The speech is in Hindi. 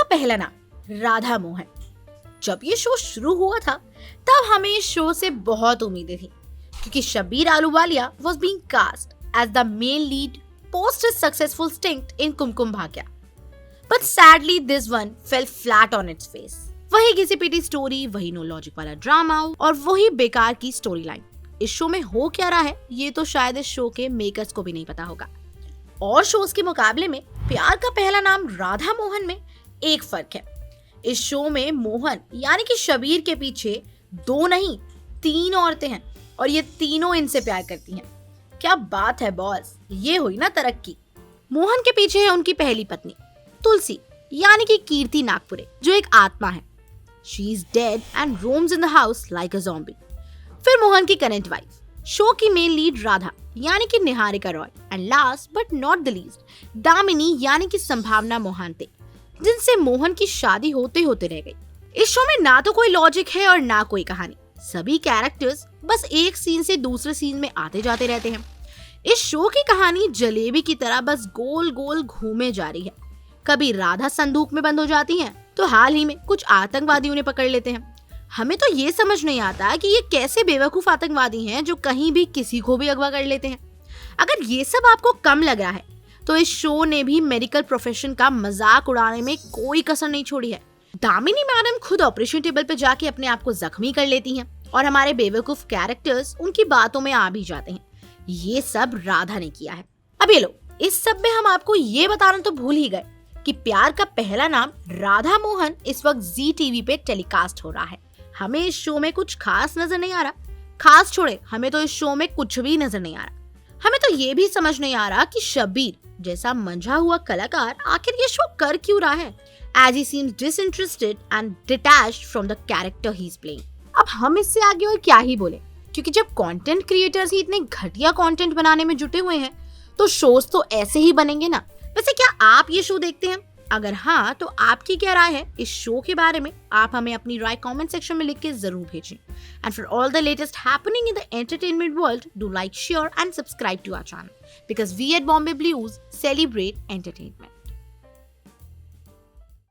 पहला नाम राधा मोहन। जब ये शो शुरू हुआ था तब हमें इस शो से बहुत उम्मीदें थी क्योंकि Shabbir Ahluwalia was being cast as the main lead post his successful stint in Kumkum Bhagya. But sadly this one fell flat on its face। वही घिसी पिटी स्टोरी, वही नो लॉजिक वाला ड्रामा और वही बेकार की स्टोरी लाइन। इस शो में हो क्या रहा है ये तो शायद इस शो के मेकर्स को भी नहीं पता होगा। और शोज के मुकाबले में प्यार का पहला नाम राधा मोहन में एक फर्क है। इस शो में मोहन यानी कि शब्बीर के पीछे 2 नहीं 3 औरतें हैं और ये तीनों इनसे प्यार करती हैं। क्या बात है बॉस, ये हुई ना तरक्की। मोहन के पीछे है उनकी पहली पत्नी तुलसी यानी कि कीर्ति नागपुरे जो एक आत्मा है। She is dead and roams in the house like a zombie. फिर मोहन की करंट वाइफ, शो की मेन लीड राधा यानी कि Niharika Roy and last but not the least Damini यानी कि संभावना मोहांते, जिनसे मोहन की शादी होते होते रह गई। इस शो में ना तो कोई लॉजिक है और ना कोई कहानी। सभी कैरेक्टर्स बस एक सीन से दूसरे सीन में आते जाते रहते हैं। इस शो की कहानी जलेबी की तरह बस गोल गोल घूमे जा रही है। कभी राधा संदूक में बंद हो जाती हैं, तो हाल ही में कुछ आतंकवादी उन्हें पकड़ लेते हैं। हमें तो ये समझ नहीं आता कि ये कैसे बेवकूफ आतंकवादी हैं जो कहीं भी किसी को भी अगवा कर लेते हैं। अगर ये सब आपको कम लग रहा है तो इस शो ने भी मेडिकल प्रोफेशन का मजाक उड़ाने में कोई कसर नहीं छोड़ी है। दामिनी मैडम खुद ऑपरेशन टेबल पे जाके अपने आप को जख्मी कर लेती हैं और हमारे बेवकूफ कैरेक्टर्स उनकी बातों में आ भी जाते हैं। ये सब राधा ने किया है। अब ये लो, इस सब में हम आपको ये बताना तो भूल ही गए कि प्यार का पहला नाम राधा मोहन इस वक्त जी टीवी पे टेलीकास्ट हो रहा है। हमें इस शो में कुछ खास नजर नहीं आ रहा। खास छोड़े, हमें तो इस शो में कुछ भी नजर नहीं आ रहा। हमें तो ये भी समझ नहीं आ रहा कि शब्बीर जैसा मंझा हुआ कलाकार आखिर ये शो कर क्यों रहा है, as he seems disinterested and detached from the character he's playing। अब हम इससे आगे और क्या ही बोले, क्योंकि जब कंटेंट क्रिएटर्स ही इतने घटिया कंटेंट बनाने में जुटे हुए हैं तो शोज तो ऐसे ही बनेंगे ना। वैसे क्या आप ये शो देखते हैं? अगर हाँ तो आपकी क्या राय है इस शो के बारे में? आप हमें अपनी राय कमेंट सेक्शन में लिख के जरूर भेजें। And for all the latest happening in the entertainment world, do like, share and subscribe to our channel because we at Bombay Blues celebrate entertainment।